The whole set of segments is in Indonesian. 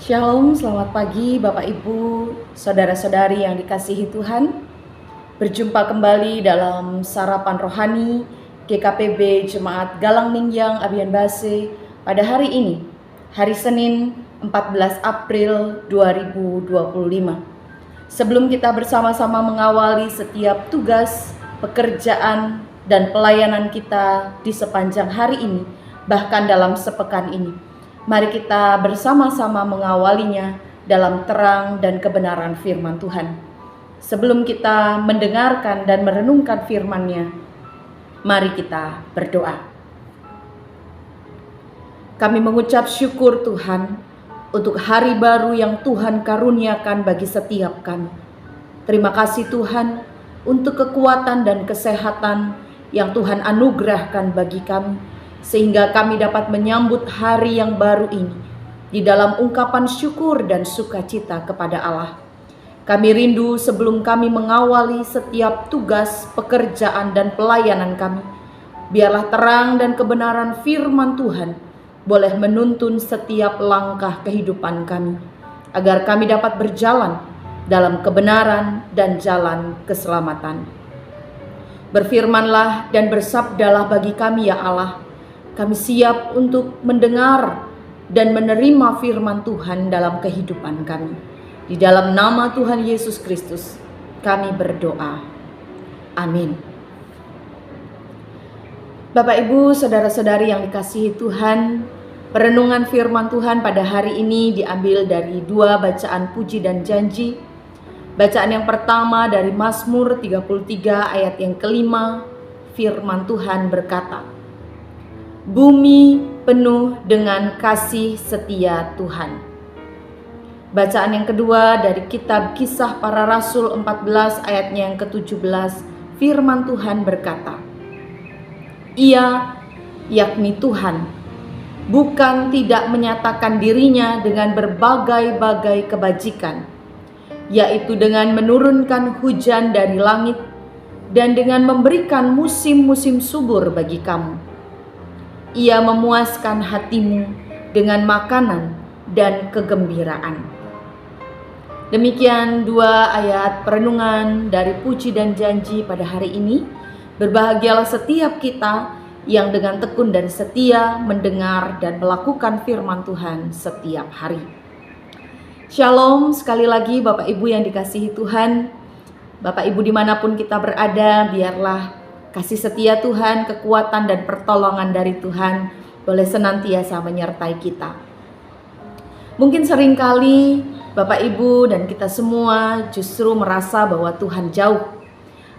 Shalom, selamat pagi Bapak Ibu, saudara-saudari yang dikasihi Tuhan. Berjumpa kembali dalam Sarapan Rohani GKPB Jemaat Galang Ningyang Abian Base pada hari ini, hari Senin 14 April 2025. Sebelum kita bersama-sama mengawali setiap tugas, pekerjaan, dan pelayanan kita di sepanjang hari ini, bahkan dalam sepekan ini, mari kita bersama-sama mengawalinya dalam terang dan kebenaran firman Tuhan. Sebelum kita mendengarkan dan merenungkan firman-Nya, mari kita berdoa. Kami mengucap syukur Tuhan untuk hari baru yang Tuhan karuniakan bagi setiap kami. Terima kasih Tuhan untuk kekuatan dan kesehatan yang Tuhan anugerahkan bagi kami, sehingga kami dapat menyambut hari yang baru ini di dalam ungkapan syukur dan sukacita kepada Allah. Kami rindu sebelum kami mengawali setiap tugas, pekerjaan, dan pelayanan kami, biarlah terang dan kebenaran firman Tuhan boleh menuntun setiap langkah kehidupan kami, agar kami dapat berjalan dalam kebenaran dan jalan keselamatan. Berfirmanlah dan bersabdalah bagi kami ya Allah. Kami siap untuk mendengar dan menerima firman Tuhan dalam kehidupan kami. Di dalam nama Tuhan Yesus Kristus, kami berdoa. Amin. Bapak, Ibu, saudara-saudari yang dikasihi Tuhan, perenungan firman Tuhan pada hari ini diambil dari dua bacaan puji dan janji. Bacaan yang pertama dari Mazmur 33 ayat yang kelima, firman Tuhan berkata, "Bumi penuh dengan kasih setia Tuhan." Bacaan yang kedua dari kitab Kisah Para Rasul 14 ayatnya yang ke-17, firman Tuhan berkata, "Ia, yakni Tuhan, bukan tidak menyatakan dirinya dengan berbagai-bagai kebajikan, yaitu dengan menurunkan hujan dari langit dan dengan memberikan musim-musim subur bagi kamu. Ia memuaskan hatimu dengan makanan dan kegembiraan." Demikian dua ayat perenungan dari puji dan janji pada hari ini. Berbahagialah setiap kita yang dengan tekun dan setia mendengar dan melakukan firman Tuhan setiap hari. Shalom, sekali lagi Bapak Ibu yang dikasihi Tuhan. Bapak Ibu dimanapun kita berada, biarlah kasih setia Tuhan, kekuatan dan pertolongan dari Tuhan boleh senantiasa menyertai kita. Mungkin seringkali Bapak Ibu dan kita semua justru merasa bahwa Tuhan jauh.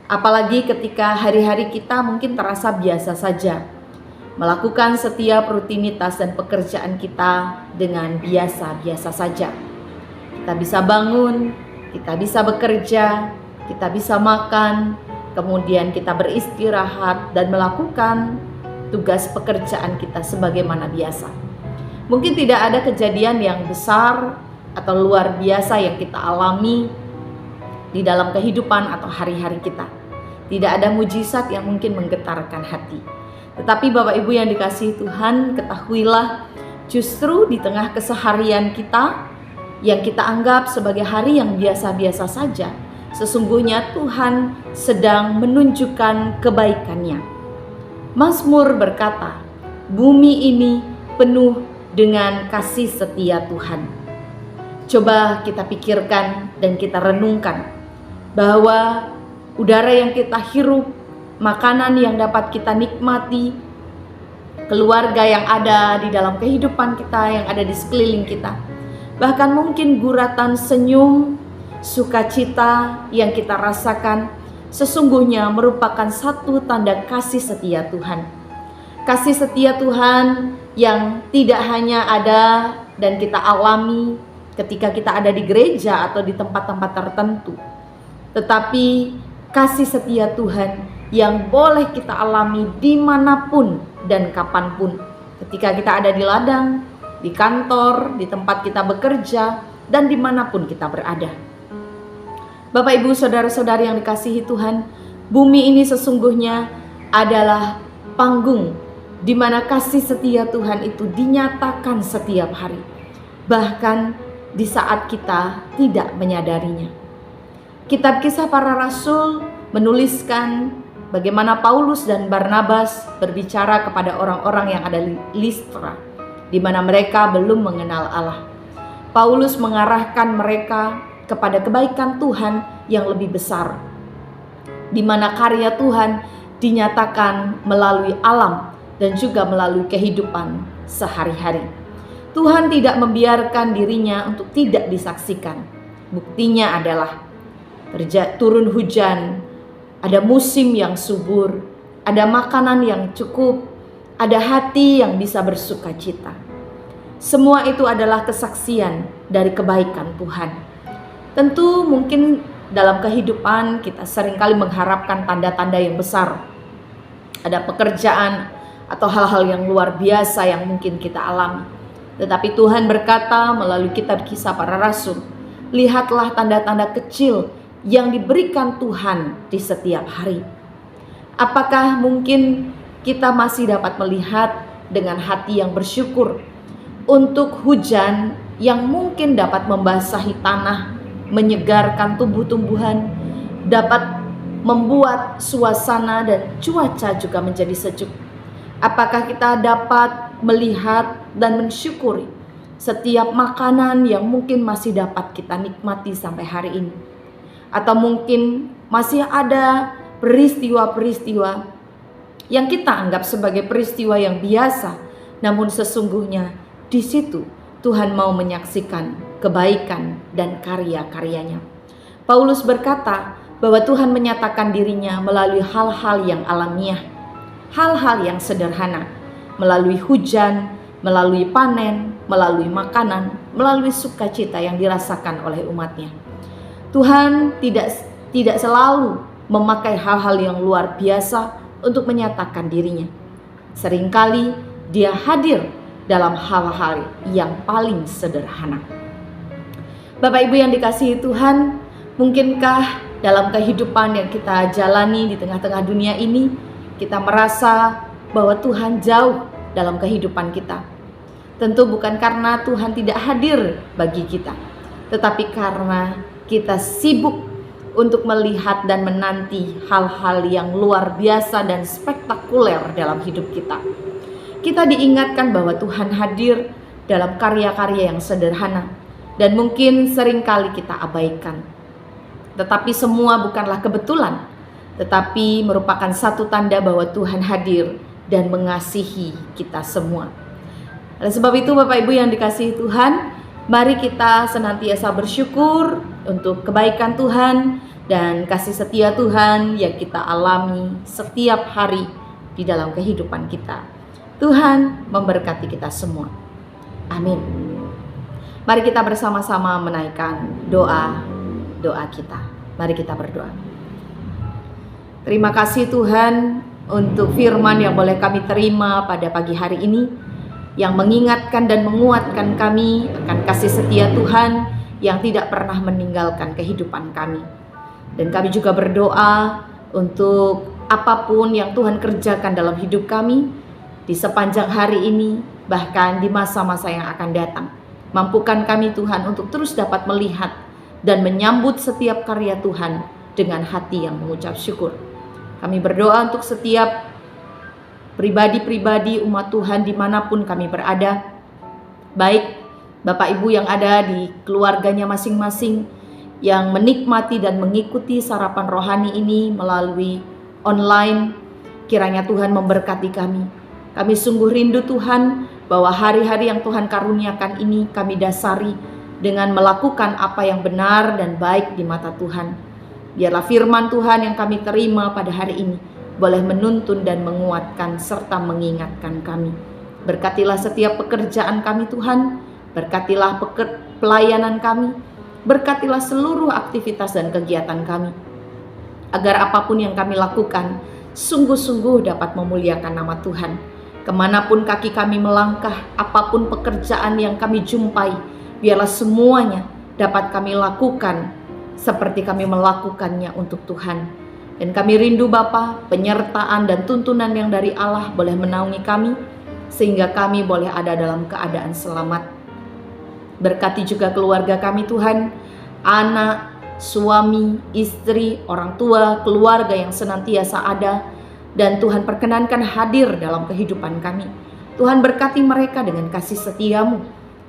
Apalagi ketika hari-hari kita mungkin terasa biasa saja. Melakukan setiap rutinitas dan pekerjaan kita dengan biasa-biasa saja. Kita bisa bangun, kita bisa bekerja, kita bisa makan, kemudian kita beristirahat dan melakukan tugas pekerjaan kita sebagaimana biasa. Mungkin tidak ada kejadian yang besar atau luar biasa yang kita alami di dalam kehidupan atau hari-hari kita. Tidak ada mujizat yang mungkin menggetarkan hati. Tetapi Bapak Ibu yang dikasihi Tuhan, ketahuilah justru di tengah keseharian kita yang kita anggap sebagai hari yang biasa-biasa saja, sesungguhnya Tuhan sedang menunjukkan kebaikan-Nya. Mazmur berkata, "Bumi ini penuh dengan kasih setia Tuhan." Coba kita pikirkan dan kita renungkan bahwa udara yang kita hirup, makanan yang dapat kita nikmati, keluarga yang ada di dalam kehidupan kita, yang ada di sekeliling kita, bahkan mungkin guratan senyum, sukacita yang kita rasakan sesungguhnya merupakan satu tanda kasih setia Tuhan. Kasih setia Tuhan yang tidak hanya ada dan kita alami ketika kita ada di gereja atau di tempat-tempat tertentu, tetapi kasih setia Tuhan yang boleh kita alami dimanapun dan kapanpun. Ketika kita ada di ladang, di kantor, di tempat kita bekerja, dan dimanapun kita berada. Bapak Ibu saudara-saudari yang dikasihi Tuhan, bumi ini sesungguhnya adalah panggung di mana kasih setia Tuhan itu dinyatakan setiap hari. Bahkan di saat kita tidak menyadarinya. Kitab Kisah Para Rasul menuliskan bagaimana Paulus dan Barnabas berbicara kepada orang-orang yang ada di Listra, di mana mereka belum mengenal Allah. Paulus mengarahkan mereka kepada kebaikan Tuhan yang lebih besar, di mana karya Tuhan dinyatakan melalui alam dan juga melalui kehidupan sehari-hari. Tuhan tidak membiarkan dirinya untuk tidak disaksikan. Buktinya adalah turun hujan, ada musim yang subur, ada makanan yang cukup, ada hati yang bisa bersuka cita. Semua itu adalah kesaksian dari kebaikan Tuhan. Tentu mungkin dalam kehidupan kita seringkali mengharapkan tanda-tanda yang besar. Ada pekerjaan atau hal-hal yang luar biasa yang mungkin kita alami. Tetapi Tuhan berkata melalui kitab Kisah Para Rasul, lihatlah tanda-tanda kecil yang diberikan Tuhan di setiap hari. Apakah mungkin kita masih dapat melihat dengan hati yang bersyukur untuk hujan yang mungkin dapat membasahi tanah, menyegarkan tumbuh-tumbuhan, dapat membuat suasana dan cuaca juga menjadi sejuk? Apakah kita dapat melihat dan mensyukuri setiap makanan yang mungkin masih dapat kita nikmati sampai hari ini? Atau mungkin masih ada peristiwa-peristiwa yang kita anggap sebagai peristiwa yang biasa, namun sesungguhnya di situ Tuhan mau menyaksikan kebaikan dan karya-karyanya. Paulus berkata bahwa Tuhan menyatakan dirinya melalui hal-hal yang alamiah, hal-hal yang sederhana, melalui hujan, melalui panen, melalui makanan, melalui sukacita yang dirasakan oleh umatnya. Tuhan tidak selalu memakai hal-hal yang luar biasa untuk menyatakan dirinya. Seringkali Dia hadir dalam hal-hal yang paling sederhana. Bapak Ibu yang dikasihi Tuhan, mungkinkah dalam kehidupan yang kita jalani di tengah-tengah dunia ini, kita merasa bahwa Tuhan jauh dalam kehidupan kita? Tentu bukan karena Tuhan tidak hadir bagi kita, tetapi karena kita sibuk untuk melihat dan menanti hal-hal yang luar biasa dan spektakuler dalam hidup kita. Kita diingatkan bahwa Tuhan hadir dalam karya-karya yang sederhana dan mungkin seringkali kita abaikan. Tetapi semua bukanlah kebetulan, tetapi merupakan satu tanda bahwa Tuhan hadir dan mengasihi kita semua. Oleh sebab itu Bapak Ibu yang dikasihi Tuhan, mari kita senantiasa bersyukur untuk kebaikan Tuhan dan kasih setia Tuhan yang kita alami setiap hari di dalam kehidupan kita. Tuhan memberkati kita semua. Amin. Mari kita bersama-sama menaikkan doa kita. Mari kita berdoa. Terima kasih Tuhan untuk firman yang boleh kami terima pada pagi hari ini, yang mengingatkan dan menguatkan kami akan kasih setia Tuhan yang tidak pernah meninggalkan kehidupan kami. Dan kami juga berdoa untuk apapun yang Tuhan kerjakan dalam hidup kami di sepanjang hari ini, bahkan di masa-masa yang akan datang. Mampukan kami Tuhan untuk terus dapat melihat dan menyambut setiap karya Tuhan dengan hati yang mengucap syukur. Kami berdoa untuk setiap pribadi-pribadi umat Tuhan dimanapun kami berada, baik Bapak Ibu yang ada di keluarganya masing-masing, yang menikmati dan mengikuti sarapan rohani ini melalui online. Kiranya Tuhan memberkati kami. Kami sungguh rindu Tuhan bahwa hari-hari yang Tuhan karuniakan ini kami dasari dengan melakukan apa yang benar dan baik di mata Tuhan. Biarlah firman Tuhan yang kami terima pada hari ini boleh menuntun dan menguatkan serta mengingatkan kami. Berkatilah setiap pekerjaan kami Tuhan, berkatilah pelayanan kami, berkatilah seluruh aktivitas dan kegiatan kami, agar apapun yang kami lakukan sungguh-sungguh dapat memuliakan nama Tuhan. Kemanapun kaki kami melangkah, apapun pekerjaan yang kami jumpai, biarlah semuanya dapat kami lakukan seperti kami melakukannya untuk Tuhan. Dan kami rindu Bapa, penyertaan dan tuntunan yang dari Allah boleh menaungi kami, sehingga kami boleh ada dalam keadaan selamat. Berkati juga keluarga kami Tuhan, anak, suami, istri, orang tua, keluarga yang senantiasa ada, dan Tuhan perkenankan hadir dalam kehidupan kami. Tuhan berkati mereka dengan kasih setia-Mu,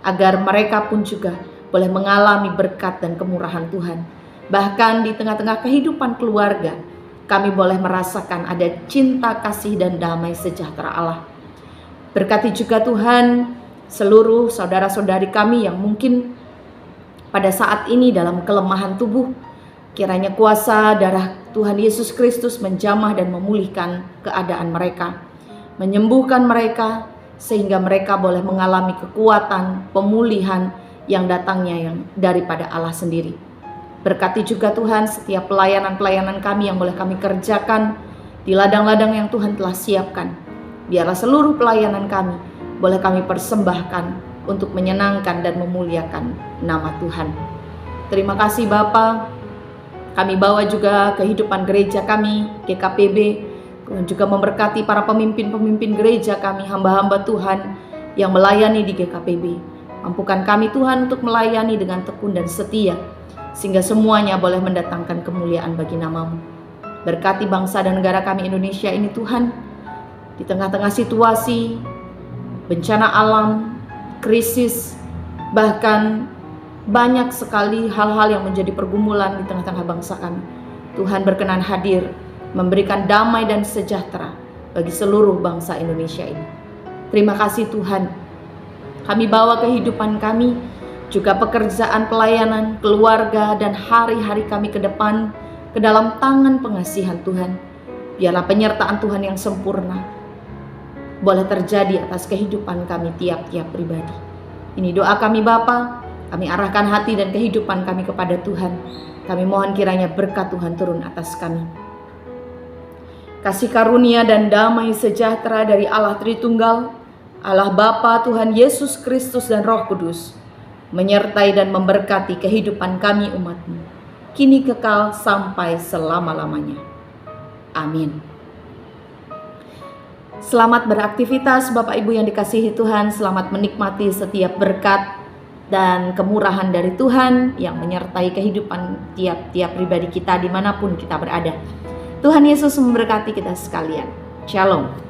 agar mereka pun juga boleh mengalami berkat dan kemurahan Tuhan. Bahkan di tengah-tengah kehidupan keluarga, kami boleh merasakan ada cinta, kasih, dan damai sejahtera Allah. Berkati juga Tuhan seluruh saudara-saudari kami yang mungkin pada saat ini dalam kelemahan tubuh. Kiranya kuasa darah Tuhan Yesus Kristus menjamah dan memulihkan keadaan mereka, menyembuhkan mereka, sehingga mereka boleh mengalami kekuatan pemulihan yang datangnya yang daripada Allah sendiri. Berkati juga Tuhan setiap pelayanan-pelayanan kami yang boleh kami kerjakan di ladang-ladang yang Tuhan telah siapkan. Biarlah seluruh pelayanan kami boleh kami persembahkan untuk menyenangkan dan memuliakan nama Tuhan. Terima kasih Bapa. Kami bawa juga kehidupan gereja kami, GKPB, Tuhan juga memberkati para pemimpin-pemimpin gereja kami, hamba-hamba Tuhan yang melayani di GKPB. Mampukan kami Tuhan untuk melayani dengan tekun dan setia, sehingga semuanya boleh mendatangkan kemuliaan bagi nama-Mu. Berkati bangsa dan negara kami Indonesia ini Tuhan, di tengah-tengah situasi bencana alam, krisis, bahkan banyak sekali hal-hal yang menjadi pergumulan di tengah-tengah bangsa kami. Tuhan berkenan hadir, memberikan damai dan sejahtera bagi seluruh bangsa Indonesia ini. Terima kasih Tuhan. Kami bawa kehidupan kami, juga pekerjaan, pelayanan, keluarga, dan hari-hari kami ke depan ke dalam tangan pengasihan Tuhan. Biarlah penyertaan Tuhan yang sempurna boleh terjadi atas kehidupan kami tiap-tiap pribadi. Ini doa kami Bapa. Kami arahkan hati dan kehidupan kami kepada Tuhan. Kami mohon kiranya berkat Tuhan turun atas kami. Kasih karunia dan damai sejahtera dari Allah Tritunggal, Allah Bapa, Tuhan Yesus Kristus dan Roh Kudus, menyertai dan memberkati kehidupan kami umat-Mu, kini kekal sampai selama-lamanya. Amin. Selamat beraktivitas Bapak Ibu yang dikasihi Tuhan. Selamat menikmati setiap berkat dan kemurahan dari Tuhan yang menyertai kehidupan tiap-tiap pribadi kita dimanapun kita berada. Tuhan Yesus memberkati kita sekalian. Shalom.